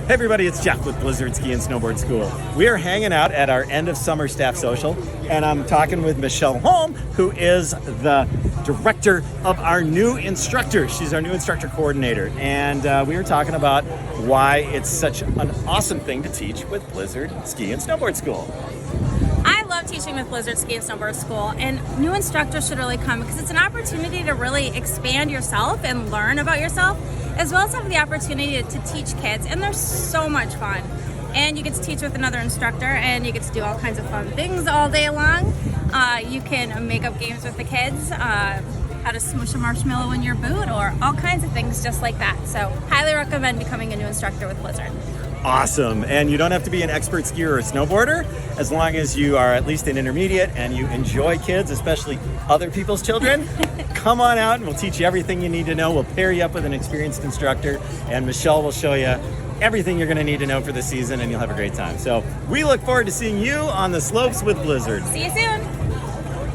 Hey everybody, it's Jeff with Blizzard Ski and Snowboard School. We are hanging out at our end of summer staff social, and I'm talking with Michelle Holm, who is the director of our new instructor. She's our new instructor coordinator, and we were talking about why it's such an awesome thing to teach with Blizzard Ski and Snowboard School. I love teaching with Blizzard Ski and Snowboard School, and new instructors should really come because it's an opportunity to really expand yourself and learn about yourself, as well as have the opportunity to teach kids, and they're so much fun. And you get to teach with another instructor, and you get to do all kinds of fun things all day long. You can make up games with the kids, how to smush a marshmallow in your boot, or all kinds of things just like that. So highly recommend becoming a new instructor with Blizzard. Awesome. And you don't have to be an expert skier or a snowboarder, as long as you are at least an intermediate and you enjoy kids, especially other people's children. Come on out and we'll teach you everything you need to know. We'll pair you up with an experienced instructor, and Michelle will show you everything you're going to need to know for the season, and you'll have a great time. So we look forward to seeing you on the slopes with Blizzard. See you soon.